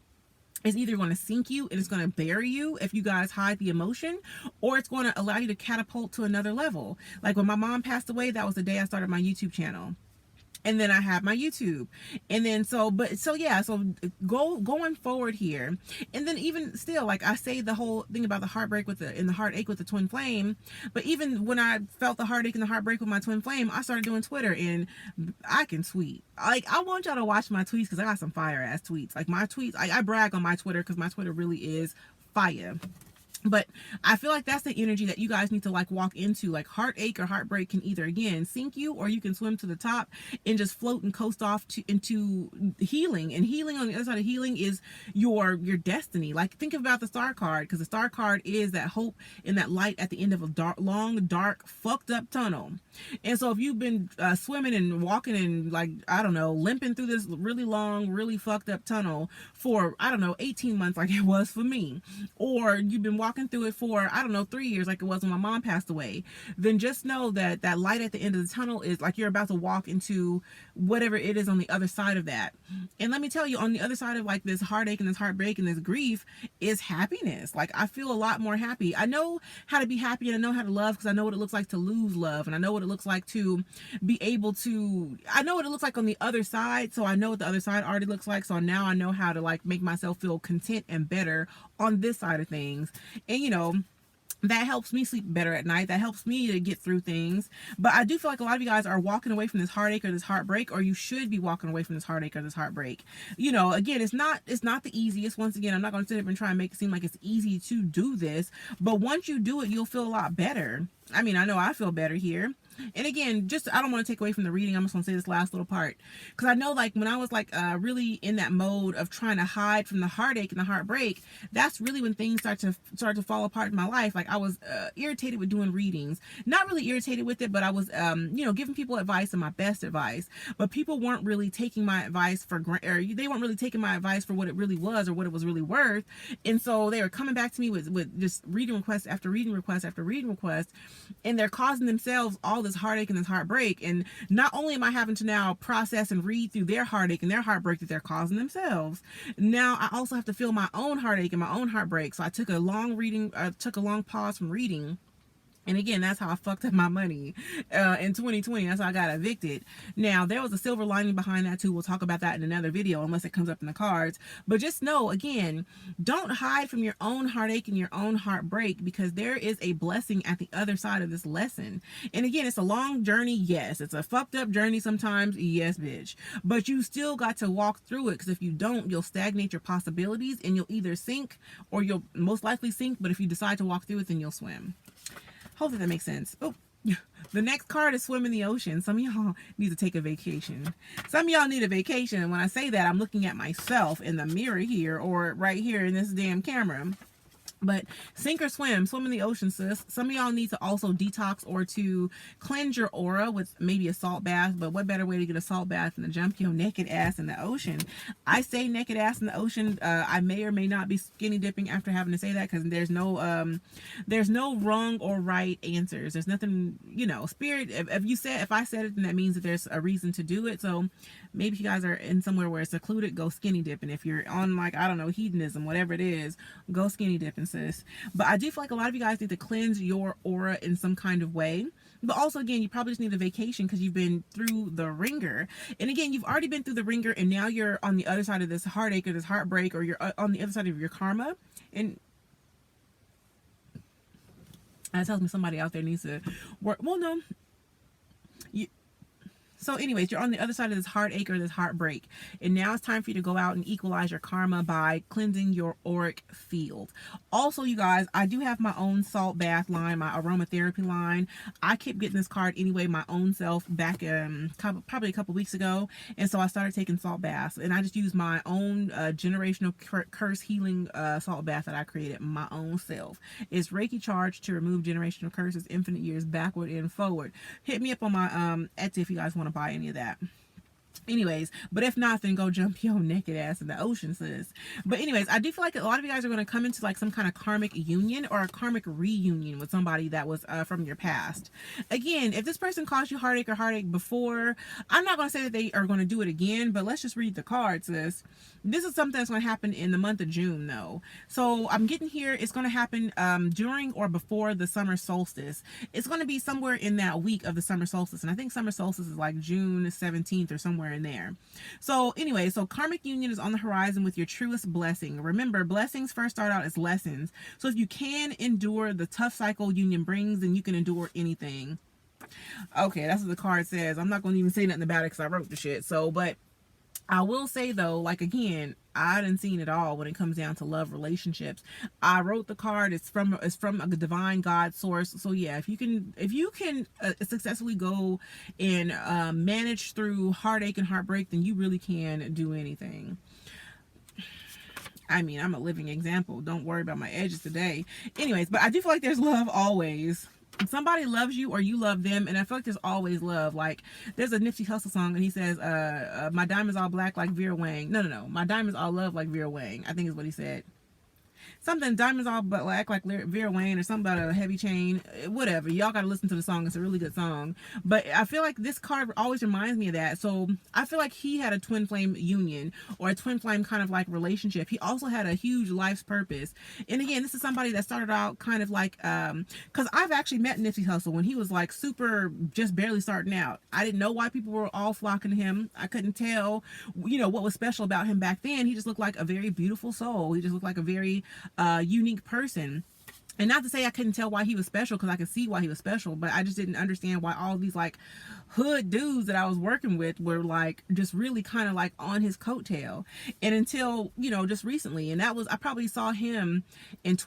It's either going to sink you and it's going to bury you if you guys hide the emotion, or it's going to allow you to catapult to another level. Like when my mom passed away, that was the day I started my YouTube channel. And then I have my YouTube. And then so going forward here. And then even still, like I say the whole thing about the heartbreak and the heartache with the twin flame. But even when I felt the heartache and the heartbreak with my twin flame, I started doing Twitter, and I can tweet. Like, I want y'all to watch my tweets, because I got some fire ass tweets. Like my tweets, I brag on my Twitter because my Twitter really is fire. But I feel like that's the energy that you guys need to like walk into. Like heartache or heartbreak can either again sink you, or you can swim to the top and just float and coast off into healing. And healing, on the other side of healing, is your destiny. Like think about the star card, because the star card is that hope and that light at the end of a long, dark, fucked up tunnel. And so if you've been swimming and walking and like, I don't know, limping through this really long, really fucked up tunnel for, I don't know, 18 months like it was for me, or you've been walking through it for, I don't know, 3 years like it was when my mom passed away, then just know that that light at the end of the tunnel is like you're about to walk into whatever it is on the other side of that. And let me tell you, on the other side of like this heartache and this heartbreak and this grief is happiness. Like I feel a lot more happy. I know how to be happy, and I know how to love, because I know what it looks like to lose love, and I know what it looks like to be able to, I know what it looks like on the other side, so I know what the other side already looks like. So now I know how to like make myself feel content and better on this side of things. And that helps me sleep better at night. That helps me to get through things. But I do feel like a lot of you guys are walking away from this heartache or this heartbreak, or you should be walking away from this heartache or this heartbreak. Again, it's not the easiest. Once again, I'm not going to sit up and try and make it seem like it's easy to do this. But once you do it, you'll feel a lot better. I mean, I know I feel better here. And again, just I don't want to take away from the reading. I'm just gonna say this last little part because I know, like, when I was like really in that mode of trying to hide from the heartache and the heartbreak, that's really when things start to fall apart in my life. Like, I was irritated with doing readings, not really irritated with it, but I was giving people advice and my best advice, but people weren't really taking my advice for or they weren't really taking my advice for what it really was or what it was really worth. And so they were coming back to me with just reading requests after reading requests after reading requests, and they're causing themselves all this heartache and this heartbreak. And not only am I having to now process and read through their heartache and their heartbreak that they're causing themselves, now I also have to feel my own heartache and my own heartbreak. So I took a long pause from reading. And again, that's how I fucked up my money in 2020. That's how I got evicted. Now, there was a silver lining behind that too. We'll talk about that in another video, unless it comes up in the cards. But just know, again, don't hide from your own heartache and your own heartbreak, because there is a blessing at the other side of this lesson. And again, it's a long journey. Yes. It's a fucked up journey sometimes. Yes, bitch. But you still got to walk through it, because if you don't, you'll stagnate your possibilities and you'll either sink, or you'll most likely sink. But if you decide to walk through it, then you'll swim. Hopefully that makes sense. Oh, the next card is swim in the ocean. Some of y'all need to take a vacation. Some of y'all need a vacation. And when I say that, I'm looking at myself in the mirror here, or right here in this damn camera. But sink or swim in the ocean, sis. Some of y'all need to also detox or to cleanse your aura with maybe a salt bath. But what better way to get a salt bath than to jump your naked ass in the ocean? I say naked ass in the ocean. I may or may not be skinny dipping after having to say that, because there's no wrong or right answers. There's nothing, spirit. If I said it, then that means that there's a reason to do it. So maybe if you guys are in somewhere where it's secluded, go skinny dipping. If you're on, like, I don't know, hedonism, whatever it is, go skinny dipping, sis. But I do feel like a lot of you guys need to cleanse your aura in some kind of way. But also, again, you probably just need a vacation because you've been through the ringer. And again, you've already been through the ringer, and now you're on the other side of this heartache or this heartbreak, or you're on the other side of your karma. And that tells me somebody out there needs to work. Well, no. So anyways, you're on the other side of this heartache or this heartbreak. And now it's time for you to go out and equalize your karma by cleansing your auric field. Also, you guys, I do have my own salt bath line, my aromatherapy line. I kept getting this card anyway, my own self, back probably a couple weeks ago. And so I started taking salt baths. And I just use my own generational curse healing salt bath that I created my own self. It's Reiki charged to remove generational curses infinite years backward and forward. Hit me up on my Etsy if you guys want to buy any of that. Anyways, but if not, then go jump your naked ass in the ocean, sis. But anyways, I do feel like a lot of you guys are going to come into like some kind of karmic union or a karmic reunion with somebody that was from your past. Again, if this person caused you heartache before, I'm not going to say that they are going to do it again, but let's just read the cards, sis. This is something that's going to happen in the month of June, though. So I'm getting here, it's going to happen during or before the summer solstice. It's going to be somewhere in that week of the summer solstice. And I think summer solstice is like June 17th or somewhere in there. So anyway, so karmic union is on the horizon with your truest blessing. Remember, blessings first start out as lessons. So if you can endure the tough cycle union brings, then you can endure anything. Okay, that's what the card says. I'm not going to even say nothing about it because I wrote the shit. So, but I will say though, like, again, I didn't see it all when it comes down to love relationships. I wrote the card. It's from a divine God source. So yeah, if you can successfully go and manage through heartache and heartbreak, then you really can do anything. I mean, I'm a living example. Don't worry about my edges today. Anyways, but I do feel like there's love always. Somebody loves you or you love them, and I feel like there's always love. Like, there's a Nipsey Hussle song and he says my diamonds all black like Vera Wang. No, my diamonds all love like Vera Wang, I think is what he said. Something diamonds all black like Vera Wang, or something about a heavy chain, whatever. Y'all gotta listen to the song. It's a really good song. But I feel like this card always reminds me of that. So I feel like he had a twin flame union or a twin flame kind of like relationship. He also had a huge life's purpose. And again, this is somebody that started out kind of like because I've actually met Nipsey Hussle when he was like super, just barely starting out. I didn't know why people were all flocking to him. I couldn't tell what was special about him back then. He just looked like a very beautiful soul. He just looked like a very unique person. And not to say I couldn't tell why he was special, because I could see why he was special, but I just didn't understand why all these like hood dudes that I was working with were like just really kind of like on his coattail. And until just recently, and that was, I probably saw him in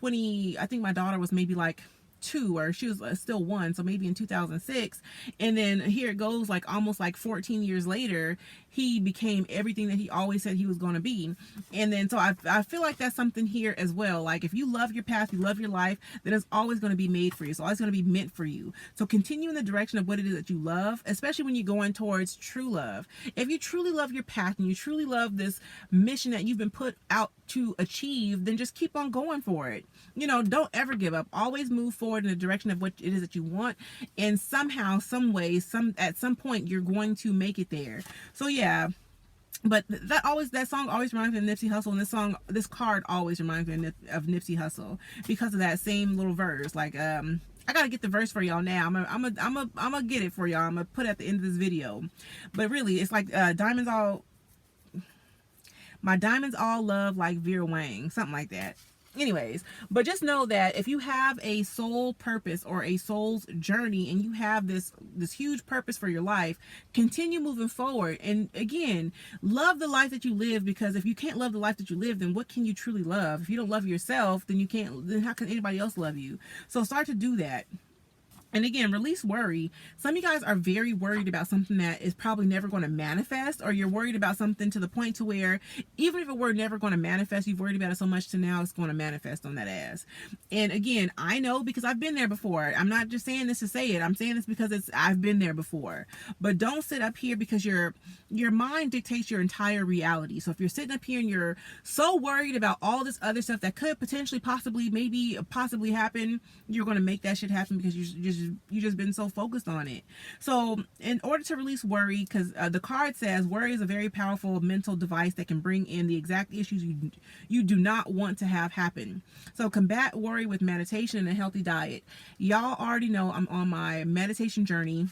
I think my daughter was maybe like 2, or she was still 1, so maybe in 2006. And then here it goes, like almost like 14 years later, he became everything that he always said he was going to be. And then so I feel like that's something here as well. Like if you love your path, you love your life, then it's always going to be made for you. It's always going to be meant for you. So continue in the direction of what it is that you love, especially when you're going towards true love. If you truly love your path and you truly love this mission that you've been put out to achieve, then just keep on going for it. You know, don't ever give up. Always move forward in the direction of what it is that you want, and somehow, some way, at some point you're going to make it there. So yeah, but that song always reminds me of Nipsey Hussle, and this card always reminds me of Nipsey Hussle because of that same little verse. Like I gotta get the verse for y'all now. I'm gonna get it for y'all. I'm gonna put it at the end of this video. But really, it's like my diamonds all love like Vera Wang, something like that. Anyways, but just know that if you have a soul purpose or a soul's journey, and you have this huge purpose for your life, continue moving forward. And again, love the life that you live, because if you can't love the life that you live, then what can you truly love? If you don't love yourself, then then how can anybody else love you? So start to do that. And again, release worry. Some of you guys are very worried about something that is probably never going to manifest, or you're worried about something to the point to where even if it were never going to manifest, you've worried about it so much to now it's going to manifest on that ass. And again, I know because I've been there before. I'm not just saying this to say it. I'm saying this because I've been there before. But don't sit up here because your mind dictates your entire reality. So if you're sitting up here and you're so worried about all this other stuff that could potentially, possibly happen, you're going to make that shit happen because you just been so focused on it. So in order to release worry, because the card says worry is a very powerful mental device that can bring in the exact issues you do not want to have happen. So combat worry with meditation and a healthy diet. Y'all already know I'm on my meditation journey.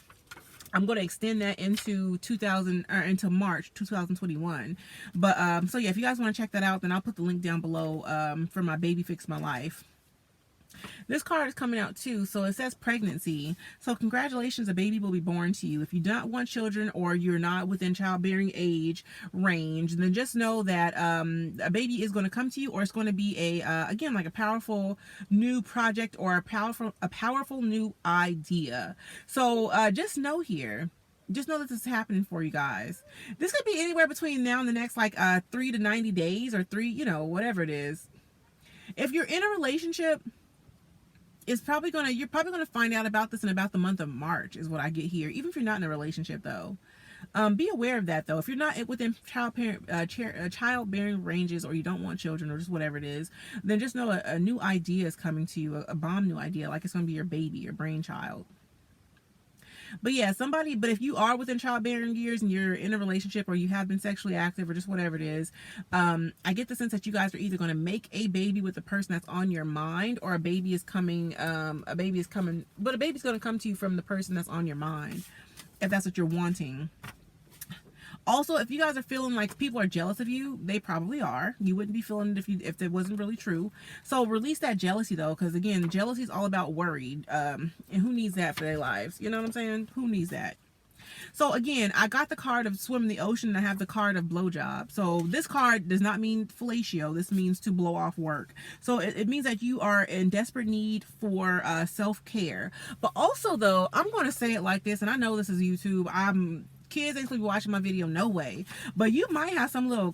I'm going to extend that into into March 2021. But so yeah, if you guys want to check that out, then I'll put the link down below for my Baby Fix My Life. This card is coming out too, so it says pregnancy. So congratulations, a baby will be born to you. If you don't want children, or you're not within childbearing age range, then just know that a baby is going to come to you, or it's going to be again, like a powerful new project, or a powerful new idea. So just know here. Just know that this is happening for you guys. This could be anywhere between now and the next 3 to 90 days, or whatever it is. If you're in a relationship, you're probably gonna find out about this in about the month of March, is what I get here. Even if you're not in a relationship, though, be aware of that. Though, if you're not within childbearing ranges, or you don't want children, or just whatever it is, then just know a new idea is coming to you, a bomb new idea, like it's gonna be your baby, your brainchild. But yeah, but if you are within childbearing years and you're in a relationship, or you have been sexually active, or just whatever it is, I get the sense that you guys are either going to make a baby with the person that's on your mind, or a baby is coming, but a baby's going to come to you from the person that's on your mind, if that's what you're wanting. Also, if you guys are feeling like people are jealous of you, they probably are. You wouldn't be feeling it if it wasn't really true. So release that jealousy, though, because again, jealousy is all about worry. And who needs that for their lives? You know what I'm saying? Who needs that? So again, I got the card of swim in the ocean, and I have the card of blowjob. So this card does not mean fellatio. This means to blow off work. So it means that you are in desperate need for self-care. But also, though, I'm going to say it like this, and I know this is YouTube. Kids ain't supposed to be watching my video, no way. But you might have some little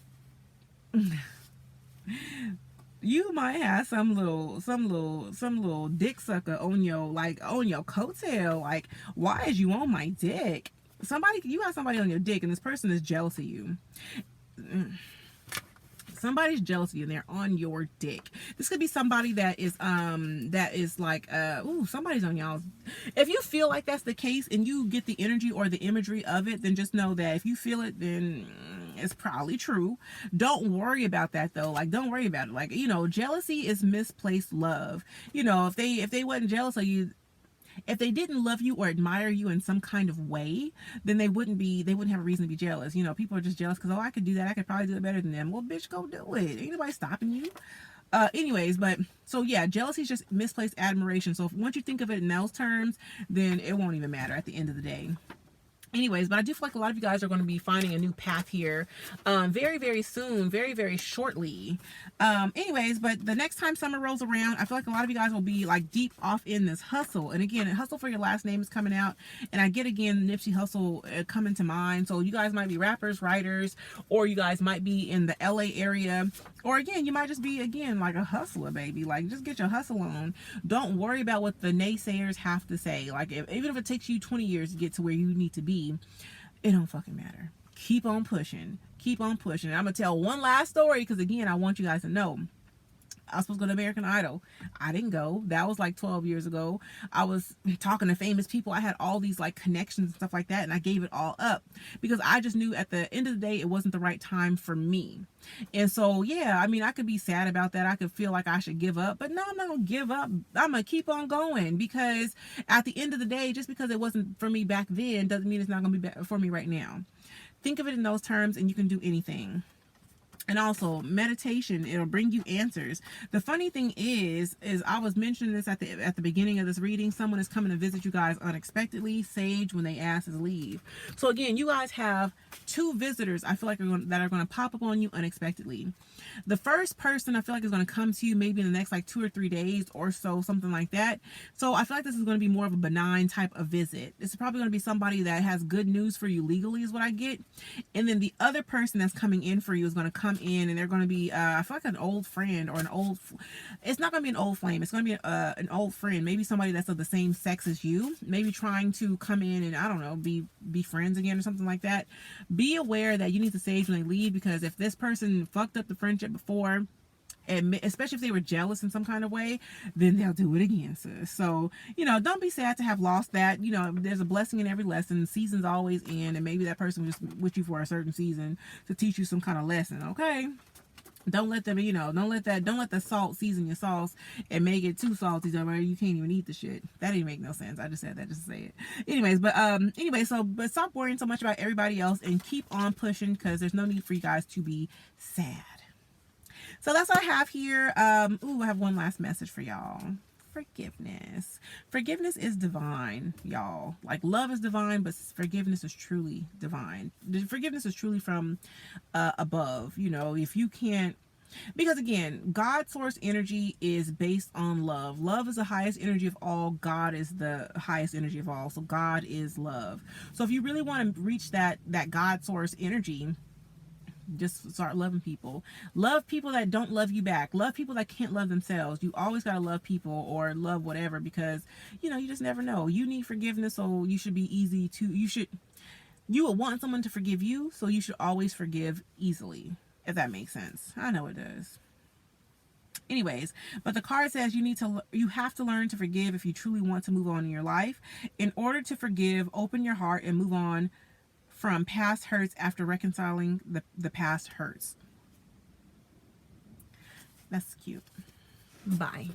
dick sucker on your coattail. Like, why is you on my dick? You have somebody on your dick, and this person is jealous of you. Somebody's jealous of you, and they're on your dick. This could be somebody that is like, ooh, somebody's on y'all's. If you feel like that's the case, and you get the energy or the imagery of it, then just know that if you feel it, then it's probably true. Don't worry about that, though. Like, don't worry about it. Like, jealousy is misplaced love. If they wasn't jealous of you, if they didn't love you or admire you in some kind of way, then they wouldn't have a reason to be jealous. People are just jealous because, I could do that. I could probably do it better than them. Well, bitch, go do it. Ain't nobody stopping you. Anyways, but so yeah, jealousy is just misplaced admiration. So once you think of it in those terms, then it won't even matter at the end of the day. Anyways, but I do feel like a lot of you guys are going to be finding a new path here very, very soon, very, very shortly. Anyways, but the next time summer rolls around, I feel like a lot of you guys will be like deep off in this hustle. And again, hustle for your last name is coming out. And I get, again, Nipsey Hussle coming to mind. So you guys might be rappers, writers, or you guys might be in the LA area. Or again, you might just be, again, like a hustler, baby. Like, just get your hustle on. Don't worry about what the naysayers have to say. Like, even if it takes you 20 years to get to where you need to be, it don't fucking matter. Keep on pushing. Keep on pushing. And I'm going to tell one last story because, again, I want you guys to know. I was supposed to go to American Idol. I didn't go. That was like 12 years ago. I was talking to famous people. I had all these like connections and stuff like that, and I gave it all up because I just knew at the end of the day it wasn't the right time for me. And so, yeah, I mean, I could be sad about that. I could feel like I should give up, but no, I'm not going to give up. I'm going to keep on going because at the end of the day, just because it wasn't for me back then doesn't mean it's not going to be for me right now. Think of it in those terms and you can do anything. And also meditation, it'll bring you answers. The funny thing is I was mentioning this at the beginning of this reading. Someone is coming to visit you guys unexpectedly. Sage, when they ask, is leave. So again, you guys have two visitors I feel like that are going to pop up on you unexpectedly. The first person I feel like is going to come to you maybe in the next like 2 or 3 days or so, something like that. So I feel like this is going to be more of a benign type of visit. This is probably going to be somebody that has good news for you legally is what I get. And then the other person that's coming in for you is going to come in and they're going to be I feel like an old friend or it's not going to be an old flame. It's going to be an old friend, maybe somebody that's of the same sex as you, maybe trying to come in and I don't know, be friends again or something like that. Be aware that you need to sage when they leave, because if this person fucked up the friendship before, and especially if they were jealous in some kind of way, then they'll do it again, sis. So, don't be sad to have lost that. There's a blessing in every lesson. Seasons always end, and maybe that person was just with you for a certain season to teach you some kind of lesson, okay? Don't let them, don't let the salt season your sauce and make it too salty where you can't even eat the shit. That didn't make no sense. I just said that just to say it. Anyways, but stop worrying so much about everybody else and keep on pushing, because there's no need for you guys to be sad. So that's what I have here. I have one last message for y'all. Forgiveness. Forgiveness is divine, y'all. Like, love is divine, but forgiveness is truly divine. Forgiveness is truly from above. If you can't, because again, God's source energy is based on love. Love is the highest energy of all. God is the highest energy of all. So God is love. So if you really want to reach that God source energy, just start loving people. Love people that don't love you back. Love people that can't love themselves. You always got to love people or love whatever, because you just never know. You need forgiveness, so you should be easy to you will want someone to forgive you, so you should always forgive easily, if that makes sense. I know it does. Anyways, but the card says you have to learn to forgive if you truly want to move on in your life. In order to forgive, open your heart and move on from past hurts after reconciling the past hurts. That's cute. Bye.